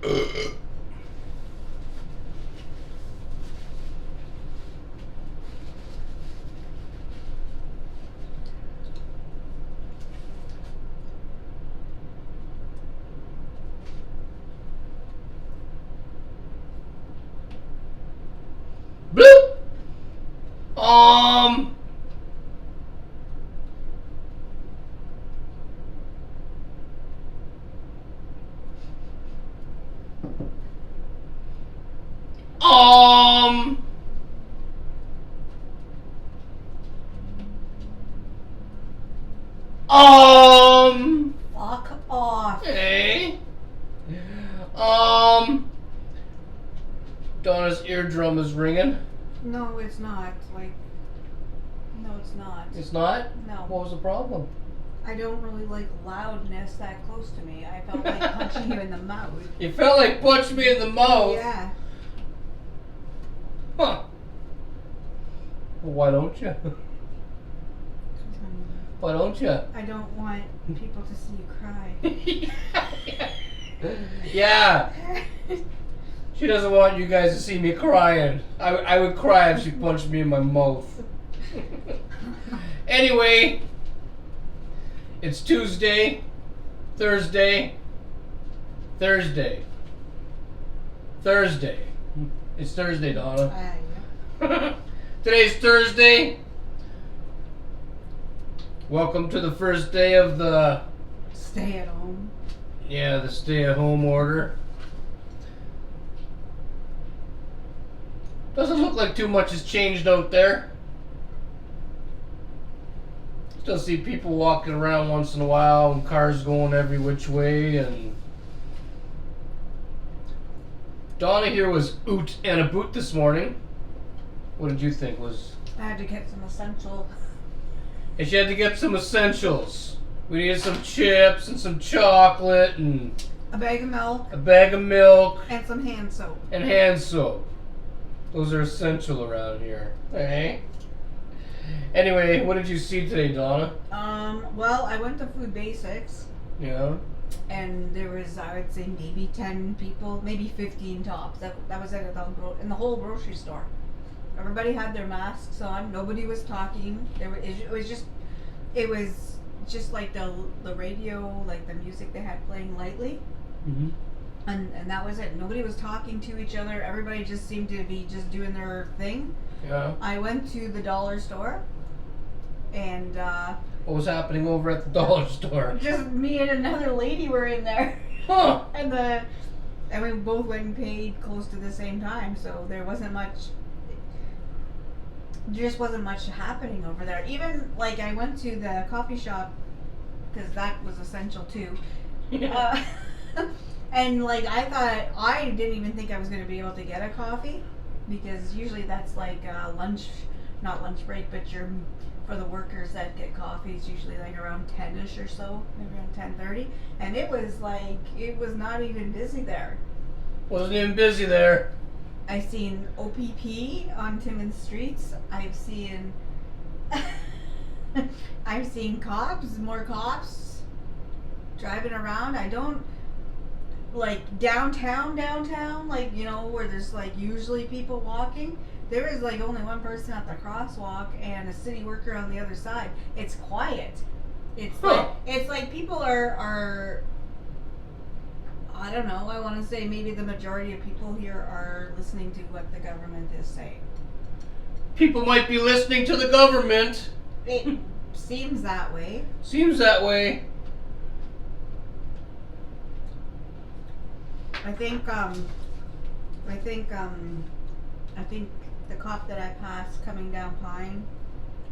Bloop. Fuck off. Hey. Donna's eardrum is ringing. No, it's not. No, it's not. It's not? No. What was the problem? I don't really like loudness that close to me. I felt like punching you in the mouth. You felt like punching me in the mouth? Yeah. Huh. Well, why don't you? Why don't you? I don't want people to see you cry. Yeah. She doesn't want you guys to see me crying. I would cry if she punched me in my mouth. Anyway, it's Tuesday, Thursday. It's Thursday, Donna. Yeah. Today's Thursday. Welcome to the first day of the... Stay at home. Yeah, the stay-at-home order. Doesn't look like too much has changed out there. Still see people walking around once in a while and cars going every which way, and Donna here was oot and a boot this morning. What did you think was... I had to get some essential. And she had to get some essentials. We needed some chips and some chocolate and A bag of milk. a bag of milk And some hand soap. and hand soap. Those are essential around here. Hey. Anyway, what did you see today, Donna? Well, I went to Food Basics, Yeah. and there was, I would say, maybe 10 people, maybe 15 tops. That was it in the whole grocery store. Everybody had their masks on. Nobody was talking. It was just like the radio, like the music they had playing lightly. Mm-hmm. And that was it. Nobody was talking to each other. Everybody just seemed to be just doing their thing. Yeah. I went to the dollar store, and What was happening over at the dollar store? just me and another lady were in there. Huh. And we both went and paid close to the same time, so there just wasn't much happening over there. Even, like, I went to the coffee shop, because that was essential too. Yeah. And, like, I didn't even think I was going to be able to get a coffee, because usually that's like not lunch break, but for the workers that get coffee, it's usually like around 10ish or so, maybe around 10:30. And it was not even busy there. Wasn't even busy there. I've seen OPP on Timmins streets. I've seen more cops driving around. I don't like downtown, like, you know, where there's like usually people walking. There is like only one person at the crosswalk and a city worker on the other side. It's quiet. It's like people are I don't know, I want to say maybe the majority of people here are listening to what the government is saying. People might be listening to the government. It seems that way. Seems that way. I think the cop that I passed coming down Pine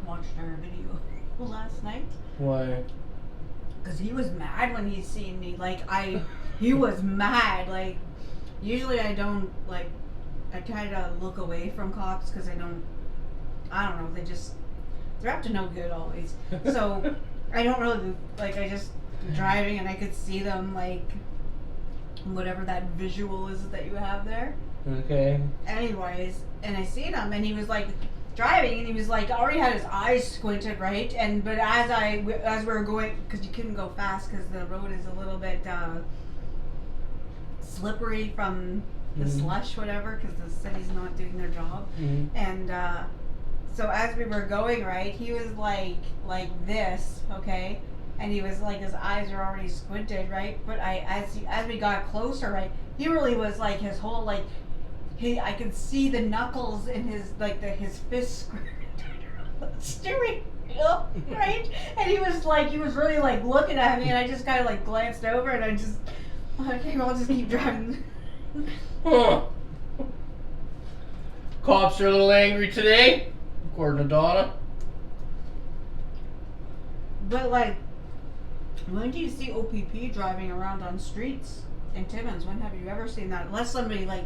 watched our video last night. Why? Because he was mad when he seen me. He was mad. Like, usually I don't, like, I try to look away from cops because I don't know, they're up to no good always. So, I don't really, like, I just driving and I could see them, like, whatever that visual is that you have there. Okay. Anyways, and I seen him and he was, like, driving and he was, like, already had his eyes squinted, right? But as we were going, because you couldn't go fast because the road is a little bit slippery from the slush, whatever, because the city's not doing their job. Mm-hmm. And so as we were going, right, he was like this, okay, and he was like, his eyes are already squinted, right, but as we got closer, right, he really was like, his whole, like, I could see the knuckles in his, like, his fists steering wheel, right, and he was really like looking at me, and I just kind of like glanced over, and I just, okay, I'll just keep driving. Huh. Cops are a little angry today, according to Donna. But like, when do you see OPP driving around on streets in Timmins? When have you ever seen that? Unless somebody like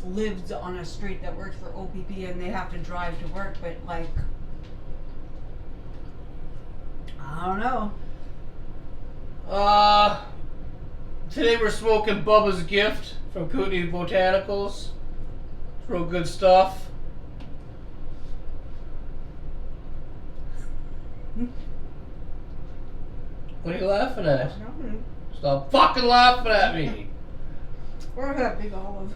lives on a street that works for OPP and they have to drive to work, but like, I don't know. Today we're smoking Bubba's Gift from Kootenai Botanicals. It's real good stuff. What are you laughing at? Nothing. Stop fucking laughing at me. Or that big olive.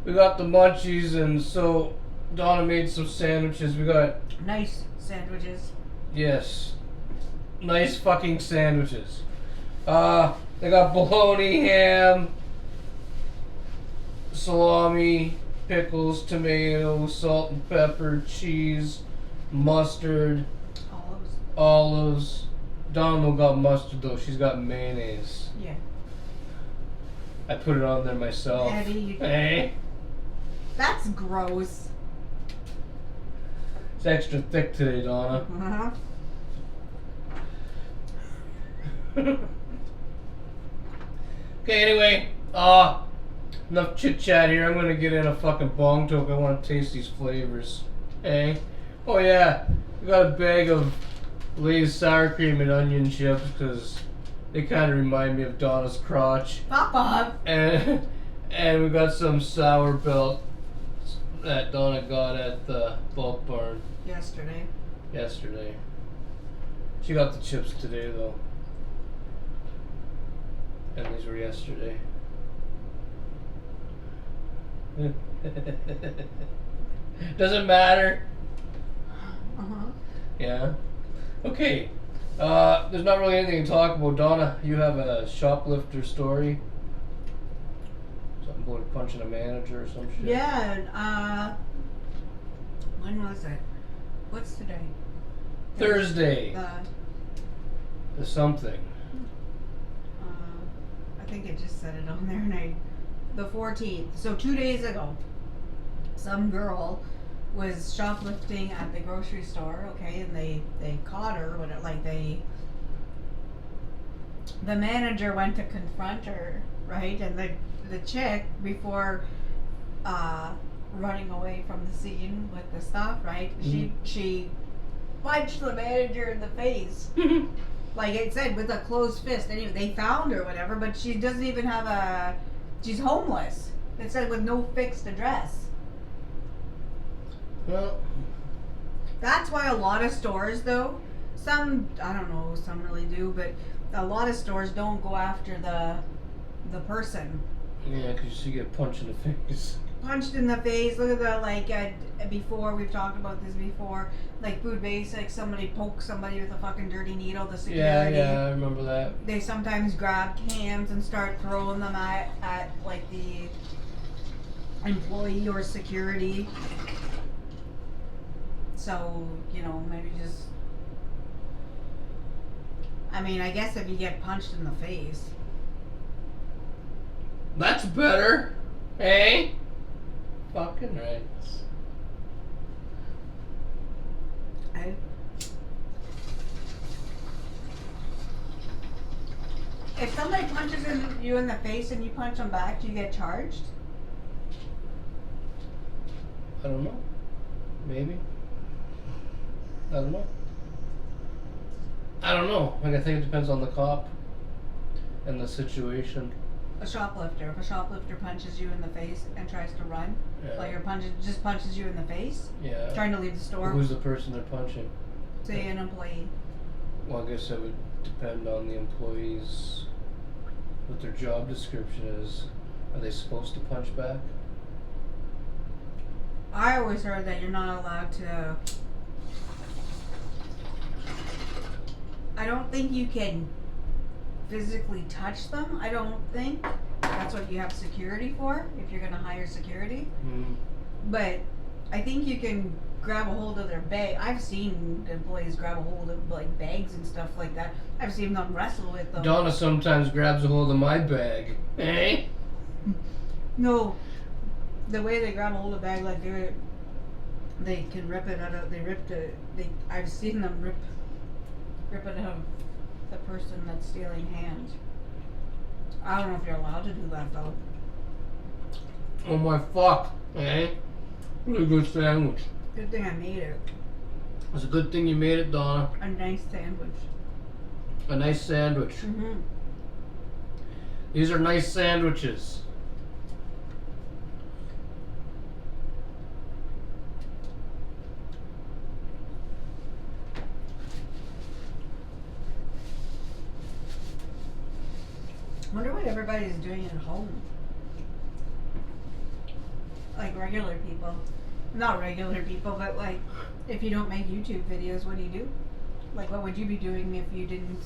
We got the munchies, and so Donna made some sandwiches. We got Nice sandwiches. yes, nice fucking sandwiches. They got bologna, ham, salami, pickles, tomatoes, salt and pepper, cheese, mustard, olives. Donna don't got mustard though. She's got mayonnaise. Yeah. I put it on there myself. Eddie. Hey, That's gross. it's extra thick today, Donna. Uh-huh. Okay, anyway, enough chit chat here. I'm gonna get in a fucking bong toke. I want to taste these flavors. Hey, oh yeah, we got a bag of Lay's sour cream and onion chips because they kind of remind me of Donna's crotch. Fuck off. And we got some sour belt that Donna got at the bulk barn Yesterday. She got the chips today though. And these were yesterday. Doesn't matter. Uh-huh. Yeah. Okay. There's not really anything to talk about. Donna, you have a shoplifter story. Something about punching a manager or some shit. Yeah, when was it? What's today? Thursday. The something. I think it just said it on there, and the 14th. So 2 days ago, some girl was shoplifting at the grocery store, okay, and they caught her, the manager went to confront her, right, and the chick, before running away from the scene with the stuff, right, she punched the manager in the face. Like it said, with a closed fist. Anyway, they found her, whatever, but she doesn't even have she's homeless. It said with no fixed address. Well, that's why a lot of stores, though, some, I don't know, some really do, but a lot of stores don't go after the person. yeah, because you get punched in the face. Punched in the face. Look at the, before, we've talked about this before, like Food Basics, somebody pokes somebody with a fucking dirty needle, the security. Yeah, I remember that. They sometimes grab cans and start throwing them at like the employee or security. So, you know, maybe just, I mean, I guess if you get punched in the face. That's better. Hey? Fucking right. If somebody punches you in the face and you punch them back, do you get charged? I don't know. Maybe. I don't know. Like, I think it depends on the cop and the situation. A shoplifter. If a shoplifter punches you in the face and tries to run, Yeah. like, or just punches you in the face, Yeah. trying to leave the store. Who's the person they're punching? Say an employee. Well, I guess it would depend on the employee's what their job description is. Are they supposed to punch back? I always heard that you're not allowed to. I don't think you can physically touch them. I don't think that's what you have security for, if you're gonna hire security. Mm. But I think you can grab a hold of their bag. I've seen employees grab a hold of like bags and stuff like that. I've seen them wrestle with them. Donna sometimes grabs a hold of my bag. Eh? No, the way they grab a hold of a bag, like they can rip it out of. I've seen them rip it out of the person that's stealing hands. I don't know if you're allowed to do that though. Oh my fuck. Eh? Really good sandwich. Good thing I made it. It's a good thing you made it, Donna. A nice sandwich. A nice sandwich. Mm-hmm. These are nice sandwiches. Wonder what everybody's doing at home. Like regular people. Not regular people, but like if you don't make YouTube videos, what do you do? Like what would you be doing if you didn't?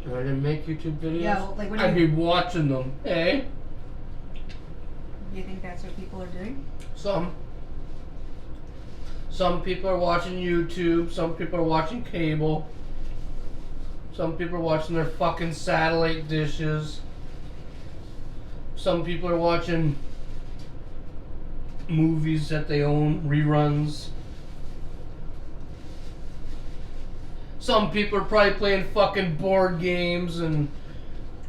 If I didn't make YouTube videos, Yeah, like what do I'd be watching them. Eh? Do you think that's what people are doing? Some people are watching YouTube. Some people are watching cable. Some people are watching their fucking satellite dishes. Some people are watching movies that they own, reruns. Some people are probably playing fucking board games, and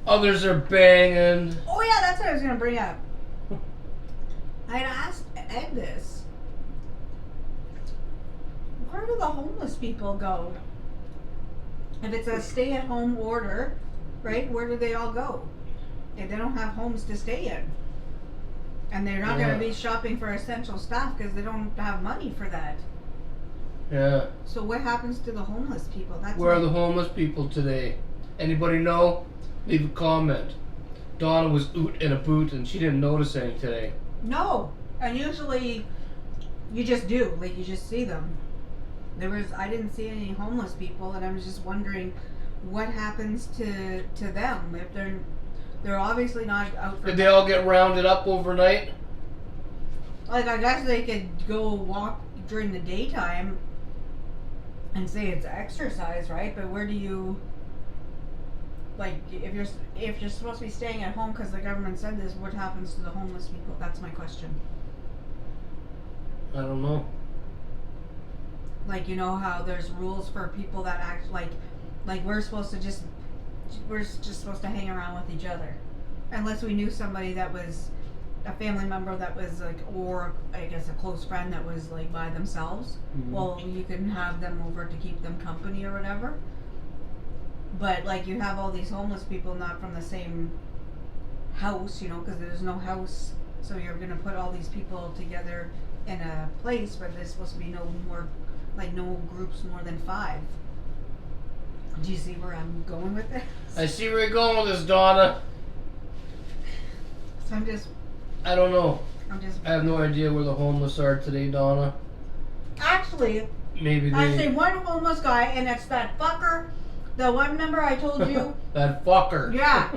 others are banging. Oh yeah, that's what I was gonna bring up. I had asked Ed this. Where do the homeless people go? If it's a stay-at-home order, right? Where do they all go? If they don't have homes to stay in, and they're not going to be shopping for essential stuff because they don't have money for that. Yeah. So what happens to the homeless people? That's Where are the homeless people today? Anybody know? Leave a comment. Donna was oot in a boot and she didn't notice any today. No, and usually you just do, like you just see them. I didn't see any homeless people, and I was just wondering what happens to them if they're obviously not out for. Did they all get rounded up overnight? Like I guess they could go walk during the daytime and say it's exercise, right? But where do you, like, if you're supposed to be staying at home because the government said this, what happens to the homeless people? That's my question. I don't know. Like, you know how there's rules for people that act like we're just supposed to hang around with each other, unless we knew somebody that was a family member that was like, or I guess a close friend that was like by themselves. Mm-hmm. Well, you can have them over to keep them company or whatever. But like you have all these homeless people not from the same house, you know, because there's no house, so you're gonna put all these people together in a place where there's supposed to be no more, like no groups more than 5. Do you see where I'm going with this? I see where you're going with this, Donna. So I don't know. I have no idea where the homeless are today, Donna. Actually, Maybe I they... say one homeless guy, and it's that fucker, the one member I told you. That fucker. Yeah.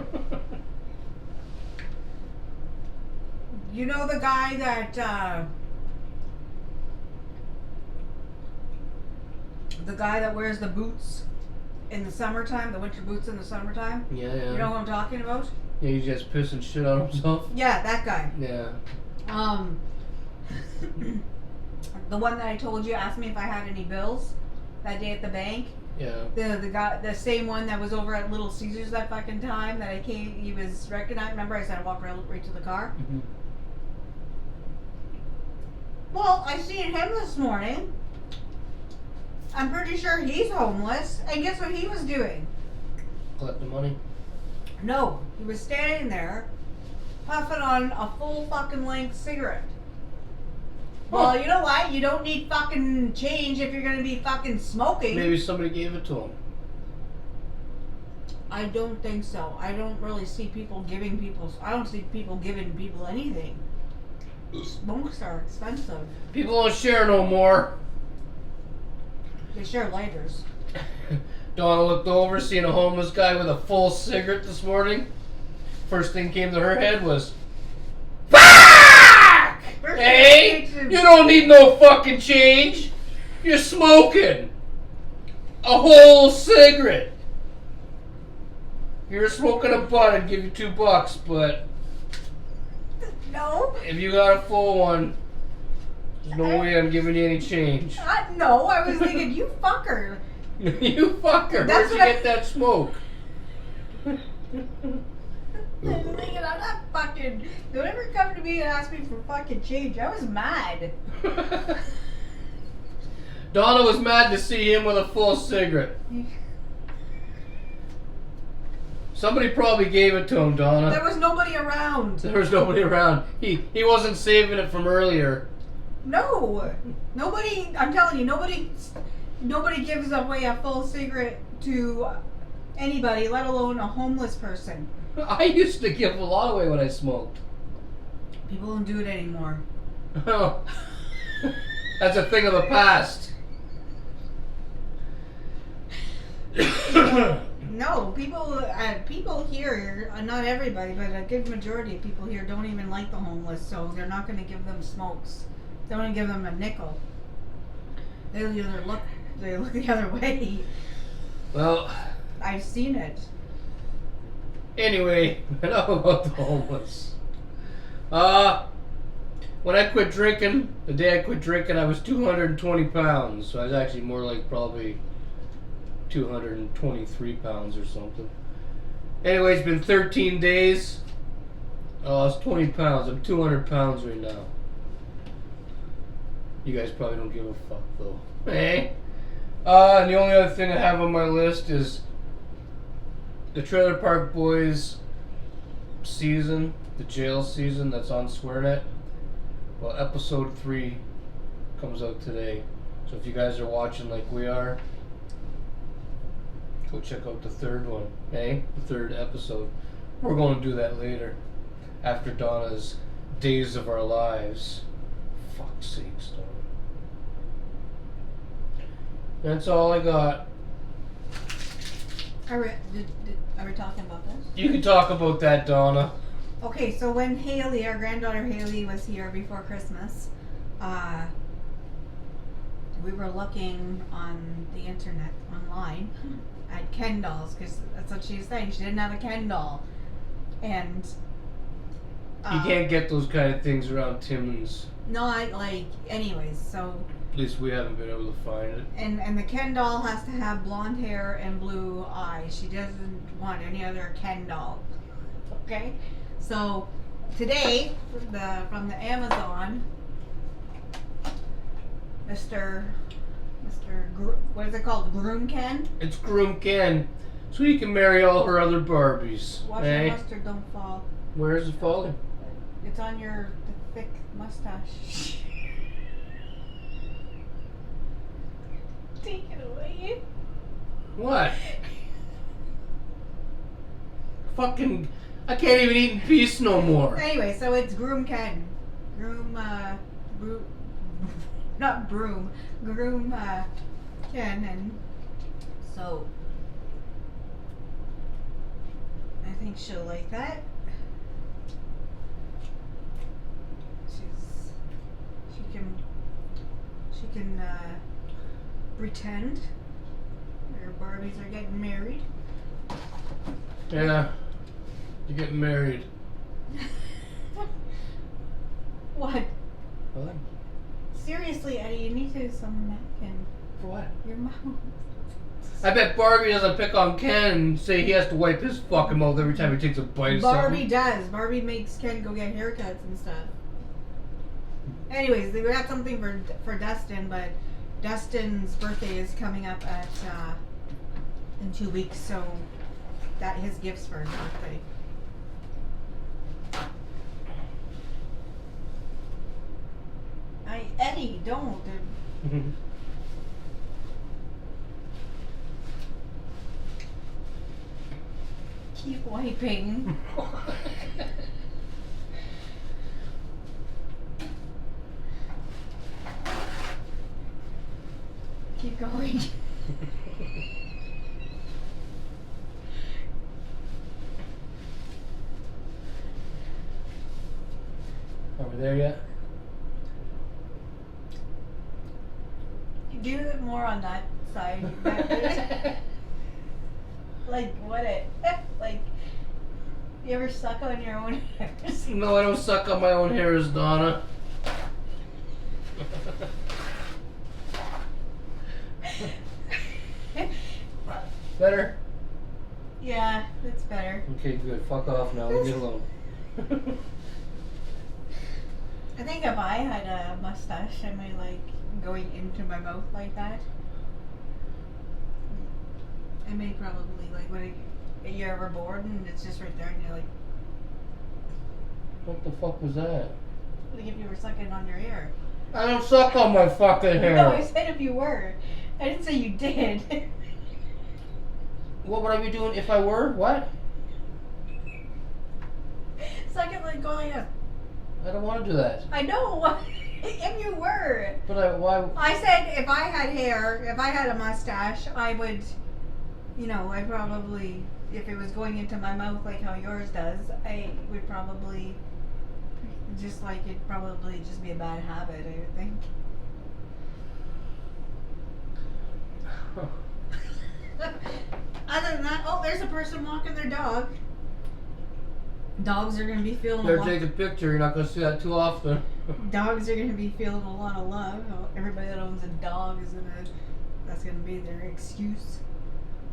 You know the guy that, the guy that wears the boots in the summertime, the winter boots in the summertime? Yeah. You know who I'm talking about? Yeah, he's just pissing shit on himself. Yeah, that guy. Yeah. The one that I told you asked me if I had any bills that day at the bank. Yeah. The guy, the same one that was over at Little Caesars that fucking time that I came, he was recognized. Remember I said I walked right to the car? Mm-hmm. Well, I seen him this morning. I'm pretty sure he's homeless. And guess what he was doing? Collecting money. No, he was standing there puffing on a full fucking length cigarette. Well, you know what? You don't need fucking change if you're gonna be fucking smoking. Maybe somebody gave it to him. I don't think so. I don't really see people giving people. I don't see people giving people anything. Smokes are expensive. People don't share no more. They share lighters. Donna looked over, seeing a homeless guy with a full cigarette this morning. First thing came to her head was, fuck! Hey, you don't need no fucking change. You're smoking a whole cigarette. You're smoking a butt, I'd give you $2, but No. if you got a full one, there's no way I'm giving you any change. No, I was thinking, you fucker. You fucker. That's Where'd you what get that smoke? I'm thinking, I'm not fucking. Don't ever come to me and ask me for fucking change. I was mad. Donna was mad to see him with a full cigarette. Somebody probably gave it to him, Donna. There was nobody around. There was nobody around. He wasn't saving it from earlier. No. Nobody, I'm telling you, nobody gives away a full cigarette to anybody, let alone a homeless person. I used to give a lot away when I smoked. People don't do it anymore. Oh. That's a thing of the past. No, people here, not everybody, but a good majority of people here don't even like the homeless, so they're not going to give them smokes. They don't give them a nickel. They look the other way. Well, I've seen it. anyway, enough about the homeless. When I quit drinking, the day I quit drinking, I was 220 pounds. So I was actually more like probably 223 pounds or something. Anyway, it's been 13 days. Oh, I was 20 pounds. I'm 200 pounds right now. You guys probably don't give a fuck though. Hey. And the only other thing I have on my list is the Trailer Park Boys season, the jail season that's on SwearNet. Well, episode 3 comes out today. So if you guys are watching like we are, go check out the third one, hey? The third episode. We're going to do that later, after Donna's Days of Our Lives. Fuck's sakes, Donna. That's all I got. Are we talking about this? You can talk about that, Donna. Okay, so when Haley, our granddaughter Haley, was here before Christmas, we were looking on the internet, online, at Ken dolls, because that's what she was saying. She didn't have a Ken doll. And You can't get those kind of things around Timmins. anyways, so... At least we haven't been able to find it. And the Ken doll has to have blonde hair and blue eyes. She doesn't want any other Ken doll. Okay? So, today, from the Amazon, what is it called? Groom Ken? It's Groom Ken. So he can marry all her other Barbies. Watch eh? your mustard don't fall. Where is it falling? It's on your thick mustache. Take it away. What? Fucking... I can't even eat in peace no more. Anyway, so it's Groom Ken. Not broom. Groom Ken, and so I think she'll like that. She can pretend her Barbies are getting married. Yeah. You're getting married. What? What? Seriously, Eddie, you need to some napkin. For what? Your mouth. I bet Barbie doesn't pick on Ken and say he has to wipe his fucking mouth every time he takes a bite of Barbie something. does. Barbie makes Ken go get haircuts and stuff. Anyways, we got something for Dustin, but Dustin's birthday is coming up in 2 weeks, so that his gifts for his birthday. Eddie, don't. Keep wiping. Keep going. Are we there yet? Do it more on that side. Like what it? Like you ever suck on your own hairs? No, I don't suck on my own hairs, Donna. Better? Yeah, that's better. Okay, good. Fuck off now. Leave me alone. I think if I had a mustache, I might like going into my mouth like that. I may probably like when you're ever bored and it's just right there and you're like What the fuck was that? if you were sucking on your ear. I don't suck on my fucking hair. No, I said if you were. I didn't say you did. What would I be doing if I were? What? Suck it like going up. I don't want to do that. I know. If you were. But why? I said if I had hair, if I had a mustache, I would, I probably, if it was going into my mouth like how yours does, I would probably, just like, it'd probably just be a bad habit, I would think. Other than that, oh, there's a person walking their dog. Dogs are going to be feeling Better take a picture. You're not going to see that too often. Dogs are going to be feeling a lot of love. Everybody that owns a dog that's going to be their excuse.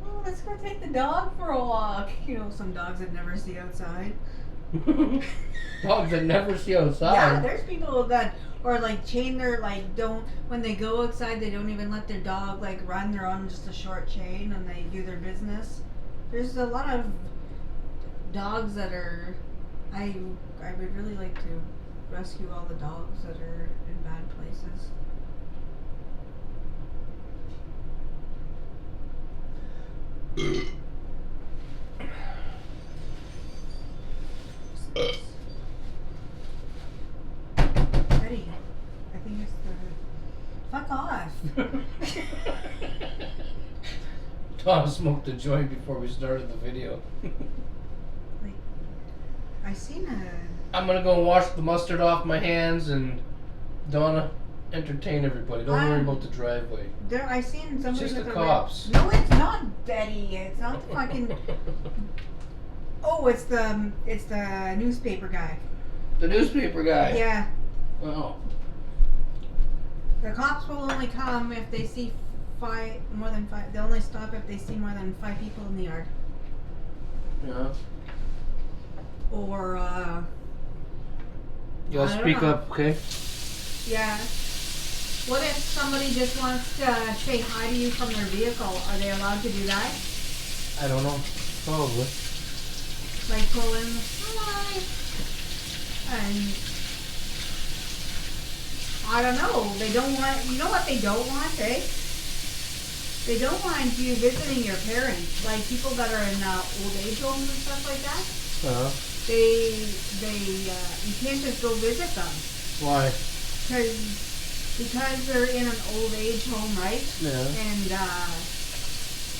Oh, let's go take the dog for a walk. Some dogs that never see outside. Dogs that never see outside. Yeah, there's people that, or like chain their, when they go outside, they don't even let their dog run. They're on just a short chain and they do their business. There's a lot of dogs that are, I would really like to rescue all the dogs that are in bad places. Eddy, I think it's the, fuck off. Tom smoked a joint before we started the video. I seen a. I'm gonna go wash the mustard off my hands and Donna entertain everybody. Don't worry about the driveway. I seen somebody It's just with the a cops. No, it's not Deli. It's not the fucking. Oh, it's the newspaper guy. The newspaper guy. Yeah. Oh. The cops will only come if they see more than five. They only stop if they see more than 5 people in the yard. Yeah. Or You gotta speak up, okay? yeah. What if somebody just wants to say hi to you from their vehicle? Are they allowed to do that? I don't know. Probably. Like pull in, hi, and I don't know. They don't want. You know what they don't want, eh? They don't want you visiting your parents, like people that are in old age homes and stuff like that. They you can't just go visit them. Why? Because they're in an old age home, right? Yeah. And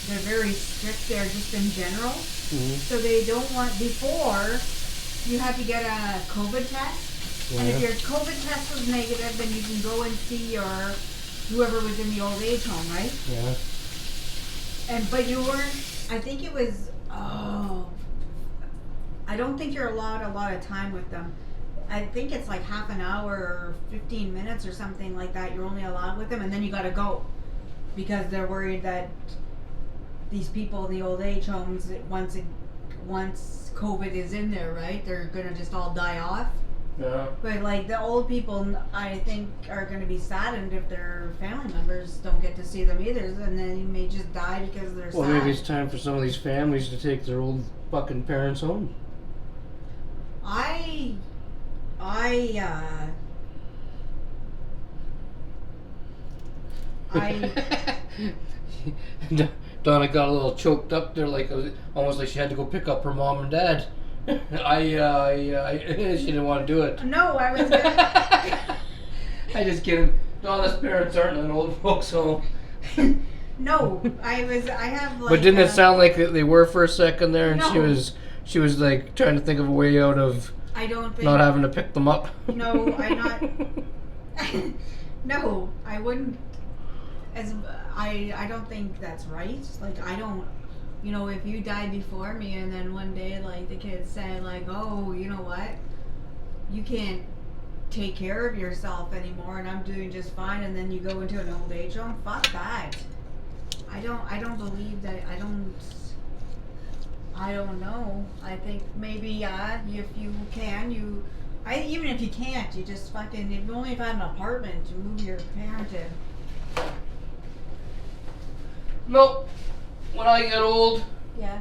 they're very strict there just in general. Mm-hmm. So they don't want, before, you had to get a COVID test. Yeah. And if your COVID test was negative, then you can go and see whoever was in the old age home, right? Yeah. But you weren't, I think it was, I don't think you're allowed a lot of time with them. I think it's like half an hour or 15 minutes or something like that you're only allowed with them, and then you gotta go. Because they're worried that these people in the old age homes, once COVID is in there, right, they're gonna just all die off. Yeah. But like the old people, I think, are gonna be saddened if their family members don't get to see them either, and then you may just die because they're Well, sad. maybe it's time for some of these families to take their old fucking parents home. Donna got a little choked up there, like almost like she had to go pick up her mom and dad. She didn't want to do it. No, I was gonna... I just kidding. Donna's parents aren't in an old folks home. No, I have like... But didn't it sound like they were for a second there, and No. she was like trying to think of a way out of I don't think... not having to pick them up. No, I'm not... No, I wouldn't... I don't think that's right. Like, I don't... You know, if you died before me and then one day, like, the kids say, like, oh, you know what? You can't take care of yourself anymore and I'm doing just fine, and then you go into an old age home, fuck that. I don't believe that. I don't know. I think maybe, yeah, if you can, even if you can't, you just fucking, if you only have an apartment, you move your parent in. Nope. When I get old, Yeah.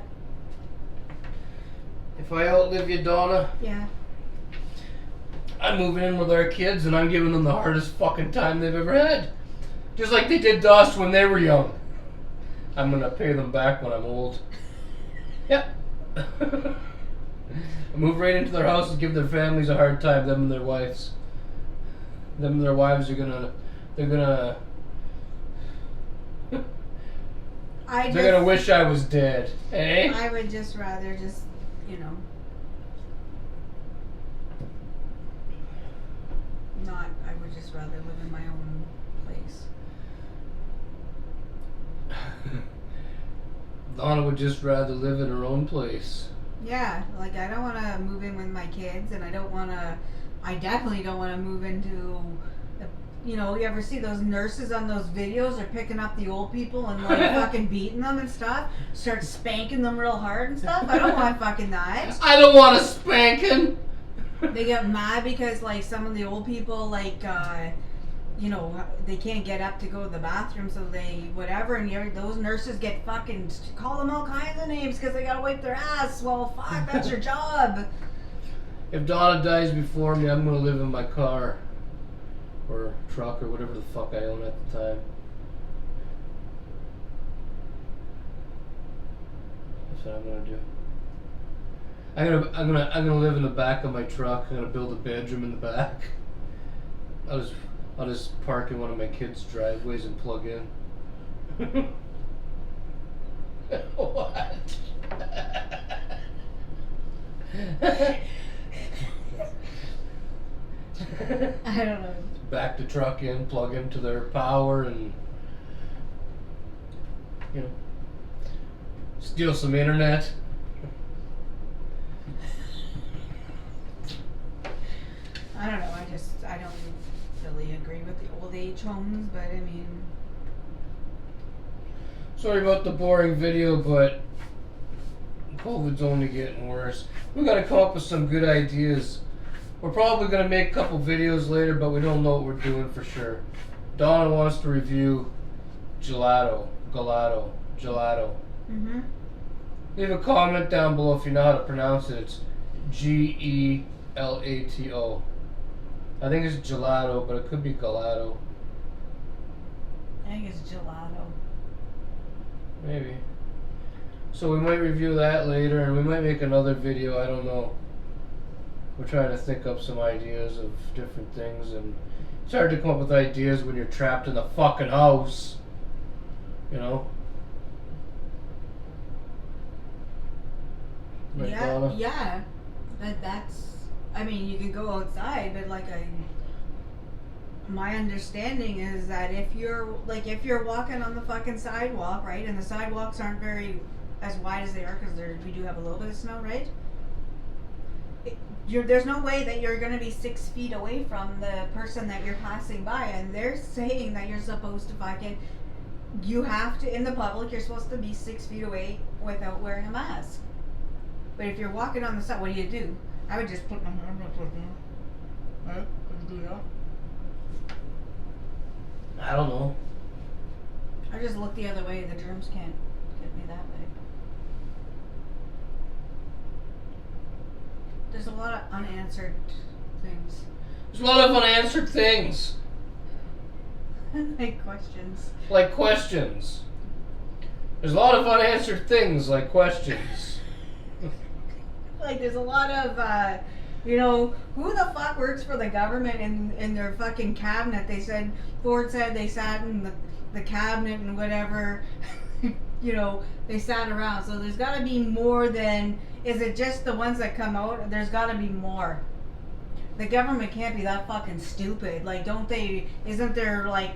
if I outlive you, Donna, Yeah. I'm moving in with our kids and I'm giving them the hardest fucking time they've ever had. Just like they did to us when they were young. I'm gonna pay them back when I'm old. Yep. I move right into their house and give their families a hard time, them and their wives. Them and their wives are gonna... They're gonna wish I was dead. Eh? I would just rather just, you know, I would just rather live in my own place. Donna would just rather live in her own place. Yeah, like I don't want to move in with my kids, and I definitely don't want to move into, you know, you ever see those nurses on those videos? They're picking up the old people and like fucking beating them and stuff, start spanking them real hard and stuff. I don't want fucking that. I don't want a spanking. They get mad because like some of the old people, like, you know, they can't get up to go to the bathroom, so they whatever, and those nurses get fucking call them all kinds of names because they gotta wipe their ass. Well, fuck, that's your job. If Donna dies before me, I'm gonna live in my car or truck or whatever the fuck I own at the time. That's what I'm gonna do. I'm gonna live in the back of my truck. I'm gonna build a bedroom in the back. I'll just park in one of my kids' driveways and plug in. What? I don't know. Back the truck in, plug into their power, and you know, steal some internet. I don't know. I don't really agree with the old age homes, but I mean, Sorry about the boring video, but COVID's only getting worse. We gotta come up with some good ideas. We're probably gonna make a couple videos later, but we don't know what we're doing for sure. Donna wants to review gelato. mm-hmm. Leave a comment down below if you know how to pronounce it. It's Gelato. I think it's gelato, but it could be gelato. I think it's gelato. Maybe. So we might review that later, and we might make another video. I don't know. We're trying to think up some ideas of different things, and it's hard to come up with ideas when you're trapped in the fucking house. You know? Right, Yeah, Donna? yeah. That's. I mean, you can go outside, but like my understanding is that if you're walking on the fucking sidewalk, right, and the sidewalks aren't very as wide as they are because we do have a little bit of snow, right? There's no way that you're going to be 6 feet away from the person that you're passing by, and they're saying that you're supposed to fucking, you have to, in the public, you're supposed to be 6 feet away without wearing a mask. But if you're walking on the side, what do? I would just put my hand up like that. Right? And do that. I don't know. I just look the other way. The germs can't get me that way. There's a lot of unanswered things. There's a lot of unanswered things. Like questions. Like questions. There's a lot of unanswered things, like questions. Like, there's a lot of, you know, who the fuck works for the government in their fucking cabinet? They said, Ford said they sat in the cabinet and whatever, you know, they sat around. So there's got to be more than, is it just the ones that come out? There's got to be more. The government can't be that fucking stupid. Like, isn't there, like,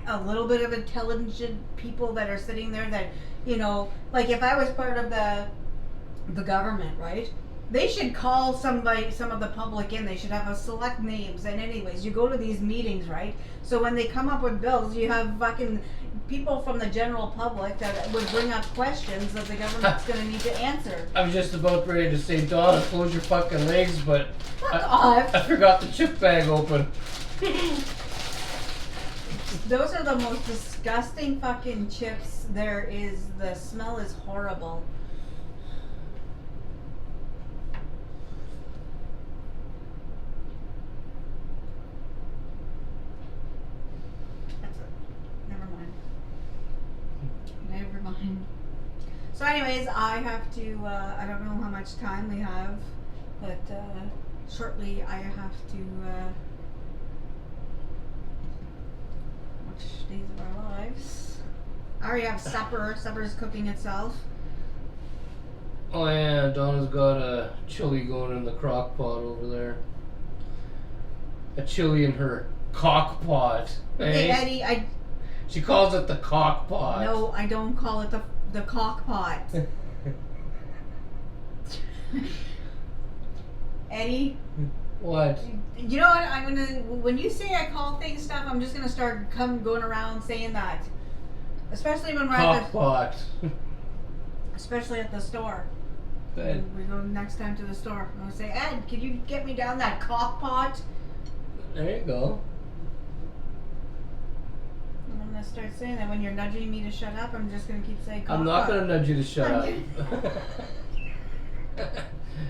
a little bit of intelligent people that are sitting there that, you know, like, if I was part of the government, right? They should call some of the public in. They should have a select names. And anyways, you go to these meetings, right? So when they come up with bills, you have fucking people from the general public that would bring up questions that the government's going to need to answer. I was just about ready to say, Donna, close your fucking legs, but I forgot the chip bag open. Those are the most disgusting fucking chips there is. The smell is horrible. Never mind. So anyways, I have to, I don't know how much time we have, but shortly I have to watch Days of Our Lives. I already have supper. Supper's cooking itself. Oh yeah, Donna's got a chili going in the crock pot over there. A chili in her cock pot. Hey Eddie, she calls it the cock pot. No, I don't call it the cock pot. Eddie? What? You know what? I'm gonna. When you say I call things stuff, I'm just gonna start going around saying that. Especially when we're cock at the pot. Especially at the store. Good. We go next time to the store. I'm gonna say, Ed, can you get me down that cock pot? There you go. I'm gonna start saying that when you're nudging me to shut up. I'm just gonna keep saying cock I'm not pot. gonna nudge you to shut up.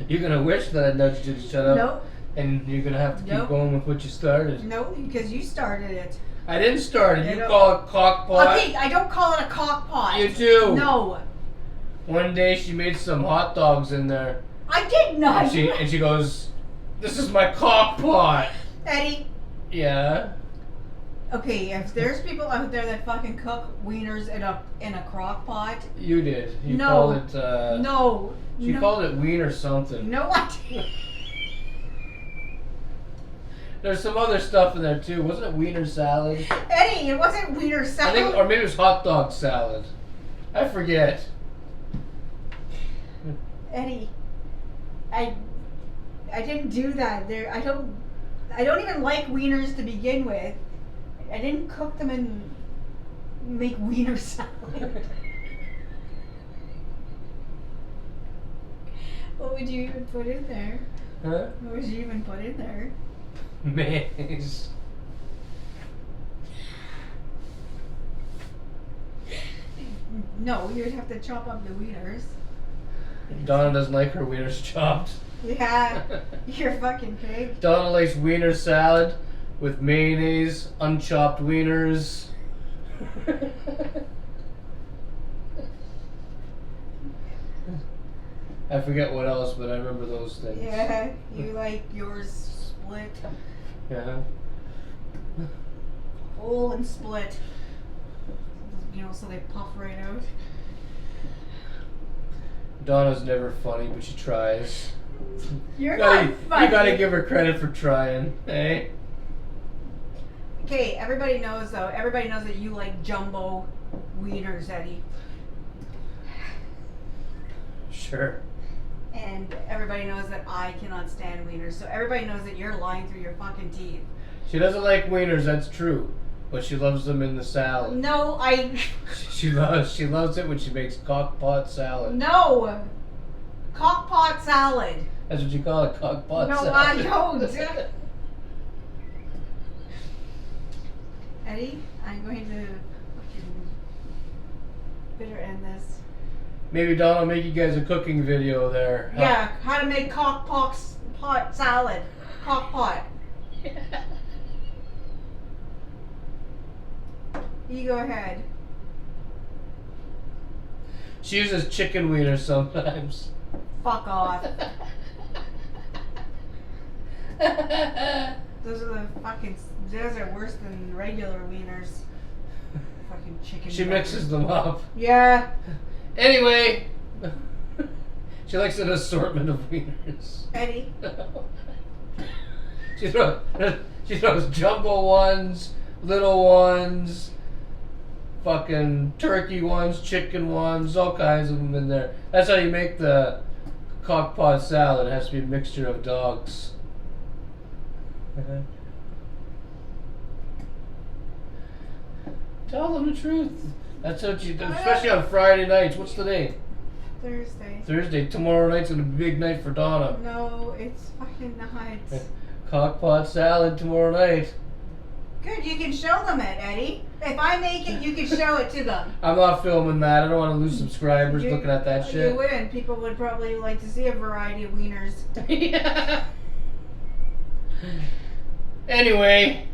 You're gonna wish that I nudged you to shut up. Nope. And you're gonna have to keep Nope. going with what you started. No, because you started it. I didn't start it. You call it cock pot. Okay, I don't call it a cock pot. You do. No. One day she made some hot dogs in there. I did not. And she goes, "This is my cock pot." Eddie. Yeah. Okay, if there's people out there that fucking cook wieners in a crock pot. You did. You No. called it. No. She called it wiener something. No, I didn't. There's some other stuff in there too. Wasn't it wiener salad? Eddie, it wasn't wiener salad. I think, or maybe it was hot dog salad. I forget. Eddie, I didn't do that. I don't even like wieners to begin with. I didn't cook them and make wiener salad. What would you even put in there? Huh? What would you even put in there? Mayonnaise. No, you'd have to chop up the wieners. Donna doesn't like her wieners chopped. Yeah, you're a fucking pig. Donna likes wiener salad with mayonnaise, unchopped wieners. I forget what else, but I remember those things. Yeah, you like yours split. Yeah. Whole and split. You know, so they puff right out. Donna's never funny, but she tries. You're gotta, not funny. You gotta give her credit for trying, eh? Okay, everybody knows though. Everybody knows that you like jumbo wieners, Eddie. Sure. And everybody knows that I cannot stand wieners. So everybody knows that you're lying through your fucking teeth. She doesn't like wieners, that's true. But she loves them in the salad. No, She loves it when she makes cock pot salad. No! Cock pot salad. That's what you call it, cock pot No, salad. I don't. Eddie, I'm going to fucking better end this. Maybe Don will make you guys a cooking video there. Yeah, how to make cock pot salad. Cock pot. You go ahead. She uses chicken wieners sometimes. Fuck off. Those are worse than regular wieners. Fucking chicken. She mixes them up. Yeah. Anyway, she likes an assortment of wieners. Eddy. She throws jumbo ones, little ones, fucking turkey ones, chicken ones, all kinds of them in there. That's how you make the crock-pot salad. It has to be a mixture of dogs. Tell them the truth. That's what you do, especially on Friday nights. What's the day? Thursday. Thursday. Tomorrow night's gonna be a big night for Donna. No, it's fucking not. Crock-pot salad tomorrow night. Good, you can show them it, Eddy. If I make it, you can show it to them. I'm not filming that. I don't want to lose subscribers looking at that shit. You wouldn't. People would probably like to see a variety of wieners. Yeah. Anyway,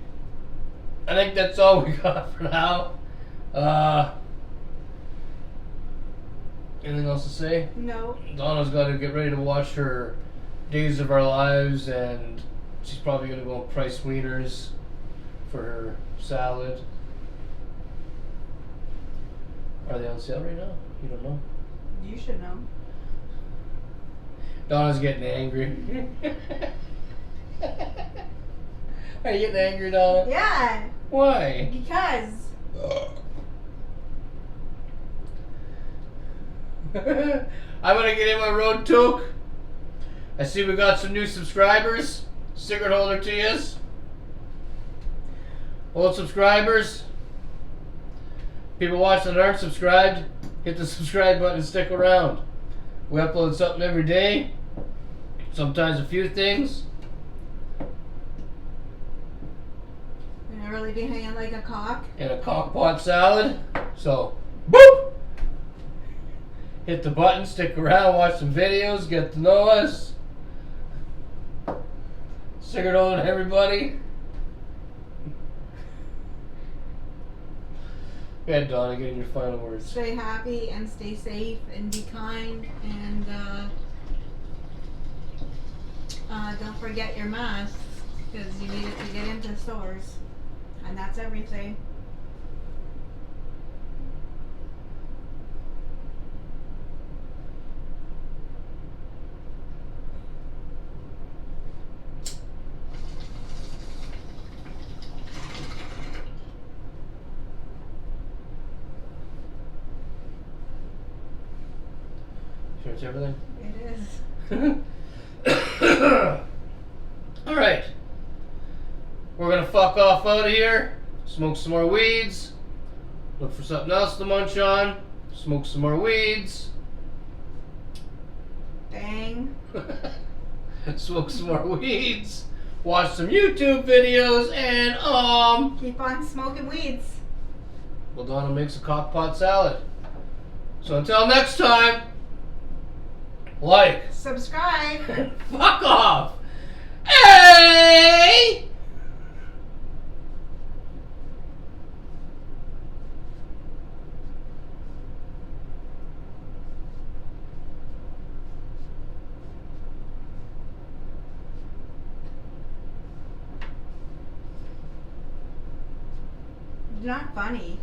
I think that's all we got for now. Anything else to say? No. Donna's got to get ready to watch her Days of Our Lives, and she's probably going to go price wieners for her salad. Are they on sale right now? You don't know. You should know. Donna's getting angry. Are you getting angry, Donna? Yeah. Why? Because. I'm gonna get in my road toque. I see we got some new subscribers. Cigrit holder to yous. Old subscribers. People watching that aren't subscribed, hit the subscribe button and stick around. We upload something every day. Sometimes a few things. You're gonna really be hanging like a cock. And a crock-pot salad. So, boop! Hit the button, stick around, watch some videos, get to know us. Cigrit holder to everybody. Go ahead, Donna, get in your final words. Stay happy and stay safe and be kind and don't forget your masks because you need it to get into stores. And that's everything. Sure it's everything? It is. Alright. We're gonna fuck off out of here. Smoke some more weeds. Look for something else to munch on. Smoke some more weeds. Bang. Smoke some more weeds. Watch some YouTube videos and Keep on smoking weeds. well, Donna makes a crock-pot salad. So until next time, like, Subscribe. fuck off. Hey! Not funny.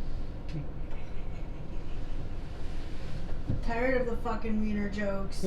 Tired of the fucking wiener jokes.